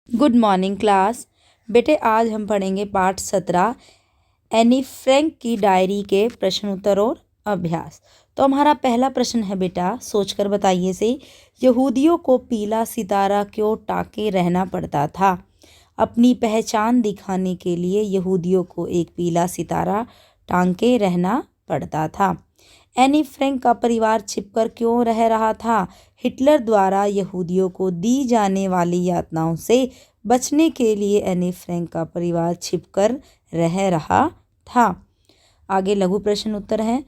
Good morning class. बेटे आज हम पढ़ेंगे पाठ 17 एनी फ्रैंक की डायरी के प्रश्न उत्तर और अभ्यास। तो हमारा पहला प्रश्न है बेटा, सोचकर बताइए से, यहूदियों को पीला सितारा क्यों टाके रहना पड़ता था? अपनी पहचान दिखाने के लिए यहूदियों को एक पीला सितारा टांके रहना पड़ता था। एनी फ्रैंक का परिवार छिपकर क्यों रह रहा था? हिटलर द्वारा यहूदियों को दी जाने वाली यातनाओं से बचने के लिए एनी फ्रैंक का परिवार छिपकर रह रहा था। आगे लघु प्रश्न उत्तर है,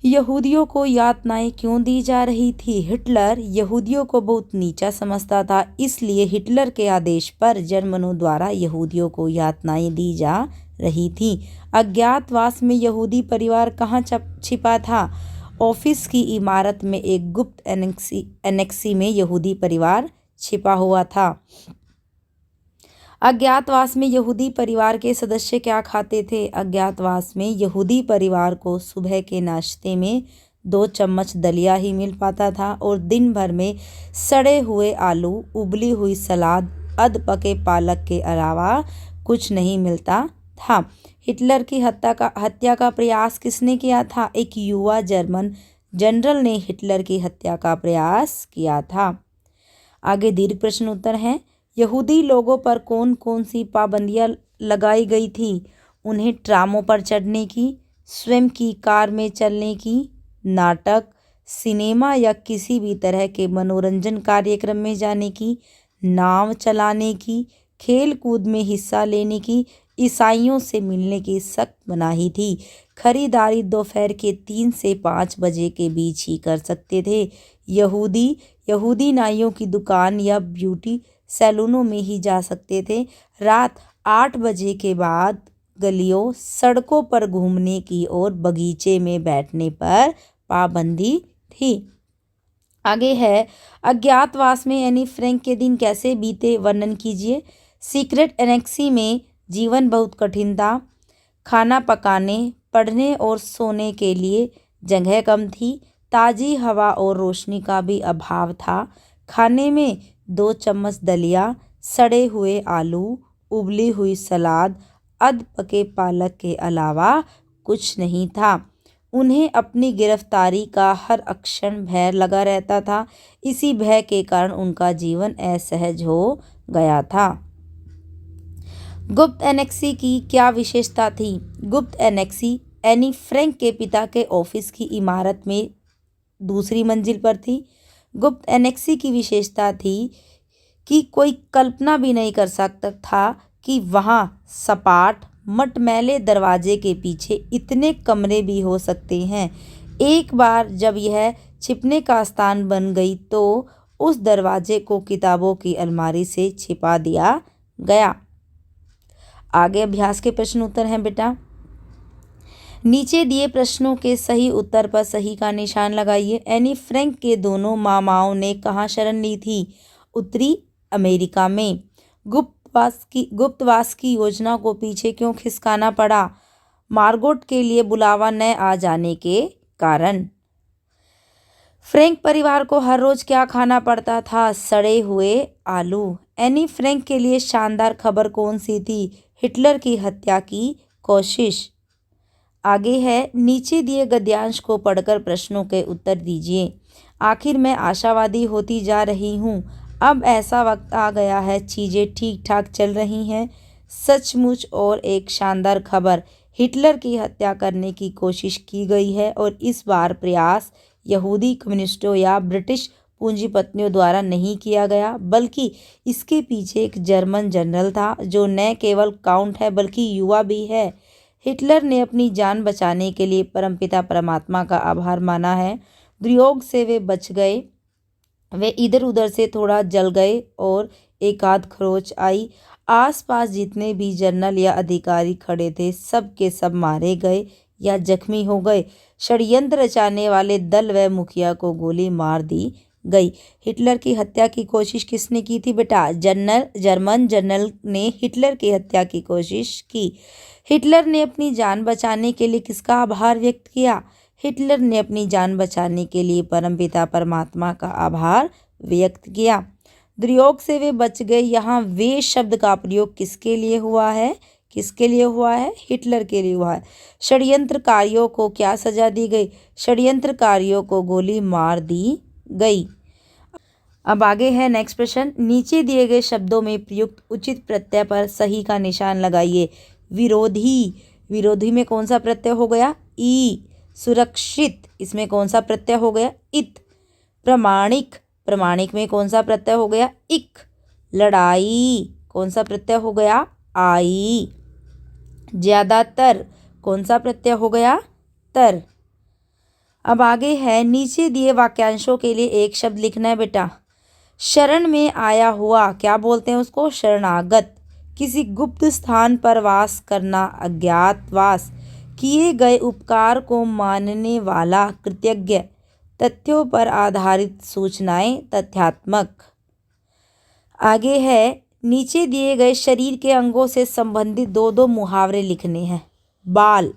यहूदियों को यातनाएं क्यों दी जा रही थी? हिटलर यहूदियों को बहुत नीचा समझता था, इसलिए हिटलर के आदेश पर जर्मनों द्वारा यहूदियों को यातनाएं दी जा रही थी। अज्ञातवास में यहूदी परिवार कहाँ छिपा था? ऑफिस की इमारत में एक गुप्त एनेक्सी में यहूदी परिवार छिपा हुआ था। अज्ञातवास में यहूदी परिवार के सदस्य क्या खाते थे? अज्ञातवास में यहूदी परिवार को सुबह के नाश्ते में 2 चम्मच दलिया ही मिल पाता था और दिन भर में सड़े हुए आलू, उबली हुई सलाद, अध पके पालक के अलावा कुछ नहीं मिलता था। हिटलर की हत्या का प्रयास किसने किया था? एक युवा जर्मन जनरल ने हिटलर की हत्या का प्रयास किया था। आगे दीर्घ प्रश्न उत्तर हैं, यहूदी लोगों पर कौन कौन सी पाबंदियां लगाई गई थी? उन्हें ट्रामों पर चढ़ने की, स्वयं की कार में चलने की, नाटक, सिनेमा या किसी भी तरह के मनोरंजन कार्यक्रम में जाने की, नाव चलाने की, खेल कूद में हिस्सा लेने की, ईसाइयों से मिलने की सख्त मनाही थी। खरीदारी दोपहर के 3 से 5 बजे के बीच ही कर सकते थे। यहूदी नाइयों की दुकान या ब्यूटी सैलूनों में ही जा सकते थे। रात 8 बजे के बाद गलियों, सड़कों पर घूमने की और बगीचे में बैठने पर पाबंदी थी। आगे है, अज्ञातवास में एनी फ्रैंक के दिन कैसे बीते, वर्णन कीजिए। सीक्रेट एनेक्सी में जीवन बहुत कठिन था। खाना पकाने, पढ़ने और सोने के लिए जगह कम थी। ताज़ी हवा और रोशनी का भी अभाव था। खाने में 2 चम्मच दलिया, सड़े हुए आलू, उबली हुई सलाद, अध पके पालक के अलावा कुछ नहीं था। उन्हें अपनी गिरफ्तारी का हर क्षण भय लगा रहता था। इसी भय के कारण उनका जीवन असहज हो गया था। गुप्त एनेक्सी की क्या विशेषता थी? गुप्त एनेक्सी एनी फ्रैंक के पिता के ऑफिस की इमारत में दूसरी मंजिल पर थी। गुप्त एनेक्सी की विशेषता थी कि कोई कल्पना भी नहीं कर सकता था कि वहाँ सपाट मटमैले दरवाजे के पीछे इतने कमरे भी हो सकते हैं। एक बार जब यह छिपने का स्थान बन गई तो उस दरवाजे को किताबों की अलमारी से छिपा दिया गया। आगे अभ्यास के प्रश्न उत्तर हैं बेटा। नीचे दिए प्रश्नों के सही उत्तर पर सही का निशान लगाइए। एनी फ्रैंक के दोनों मामाओं ने कहाँ शरण ली थी? उत्तरी अमेरिका में। गुप्तवास की योजना को पीछे क्यों खिसकाना पड़ा? मार्गोट के लिए बुलावा न आ जाने के कारण। फ्रैंक परिवार को हर रोज क्या खाना पड़ता था? सड़े हुए आलू। एनी फ्रैंक के लिए शानदार खबर कौन सी थी? हिटलर की हत्या की कोशिश। आगे है, नीचे दिए गद्यांश को पढ़कर प्रश्नों के उत्तर दीजिए। आखिर मैं आशावादी होती जा रही हूँ। अब ऐसा वक्त आ गया है, चीज़ें ठीक ठाक चल रही हैं। सचमुच और एक शानदार खबर, हिटलर की हत्या करने की कोशिश की गई है और इस बार प्रयास यहूदी कम्युनिस्टों या ब्रिटिश पूंजीपतियों द्वारा नहीं किया गया, बल्कि इसके पीछे एक जर्मन जनरल था जो न केवल काउंट है बल्कि युवा भी है। हिटलर ने अपनी जान बचाने के लिए परमपिता परमात्मा का आभार माना है। दुर्योग से वे बच गए। वे इधर उधर से थोड़ा जल गए और एक आध खरोच आई। आसपास जितने भी जनरल या अधिकारी खड़े थे सब के सब मारे गए या जख्मी हो गए। षड्यंत्र रचाने वाले दल व मुखिया को गोली मार दी गई। हिटलर की हत्या की कोशिश किसने की थी बेटा? जर्मन जनरल ने हिटलर की हत्या की कोशिश की। हिटलर ने अपनी जान बचाने के लिए किसका आभार व्यक्त किया? हिटलर ने अपनी जान बचाने के लिए परमपिता परमात्मा का आभार व्यक्त किया। दुर्योग से वे बच गए। यहाँ वे शब्द का प्रयोग किसके लिए हुआ है? किसके लिए हुआ है? हिटलर के लिए हुआ है। षड्यंत्रकारियों को क्या सजा दी गई? षड्यंत्रकारियों को गोली मार दी गई। अब आगे है नेक्स्ट प्रश्न। नीचे दिए गए शब्दों में प्रयुक्त उचित प्रत्यय पर सही का निशान लगाइए। विरोधी, विरोधी में कौन सा प्रत्यय हो गया? ई। सुरक्षित, इसमें कौन सा प्रत्यय हो गया? इत। प्रमाणिक, प्रमाणिक में कौन सा प्रत्यय हो गया? इक। लड़ाई, कौन सा प्रत्यय हो गया? आई। ज्यादातर, कौन सा प्रत्यय हो गया? तर। अब आगे है, नीचे दिए वाक्यांशों के लिए एक शब्द लिखना है बेटा। शरण में आया हुआ, क्या बोलते हैं उसको? शरणागत। किसी गुप्त स्थान पर वास करना, अज्ञातवास। किए गए उपकार को मानने वाला, कृतज्ञ। तथ्यों पर आधारित सूचनाएं, तथ्यात्मक। आगे है, नीचे दिए गए शरीर के अंगों से संबंधित दो दो मुहावरे लिखने हैं। बाल,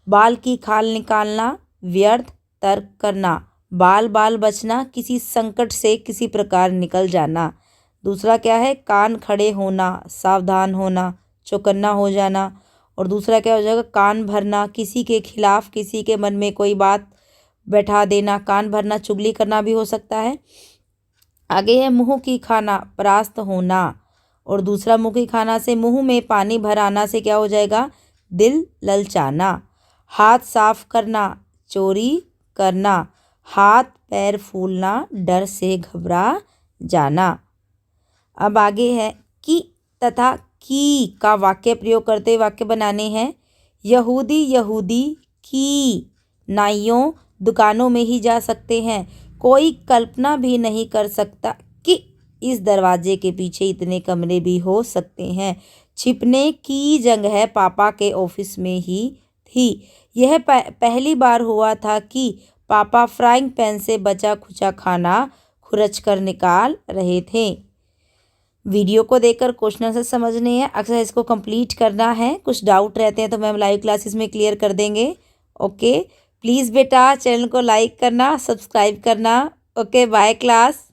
बाल की खाल निकालना, व्यर्थ तर्क करना। बाल बाल बचना, किसी संकट से किसी प्रकार निकल जाना। दूसरा क्या है? कान खड़े होना, सावधान होना, चौकन्ना हो जाना। और दूसरा क्या हो जाएगा? कान भरना, किसी के खिलाफ किसी के मन में कोई बात बैठा देना। कान भरना चुगली करना भी हो सकता है। आगे है, मुंह की खाना, परास्त होना। और दूसरा मुंह की खाना से मुंह में पानी भर आना से क्या हो जाएगा? दिल ललचाना। हाथ साफ करना, चोरी करना। हाथ पैर फूलना, डर से घबरा जाना। अब आगे है, कि तथा की का वाक्य प्रयोग करते वाक्य बनाने हैं। यहूदी यहूदी की नाइयों दुकानों में ही जा सकते हैं। कोई कल्पना भी नहीं कर सकता कि इस दरवाजे के पीछे इतने कमरे भी हो सकते हैं। छिपने की जगह पापा के ऑफिस में ही थी। यह पहली बार हुआ था कि पापा फ्राइंग पैन से बचा खुचा खाना खुरच कर निकाल रहे थे। वीडियो को देखकर क्वेश्चन से समझने हैं, अक्सर इसको कंप्लीट करना है। कुछ डाउट रहते हैं तो मैम लाइव क्लासेस में क्लियर कर देंगे। ओके, प्लीज़ बेटा चैनल को लाइक करना, सब्सक्राइब करना। Okay, bye class.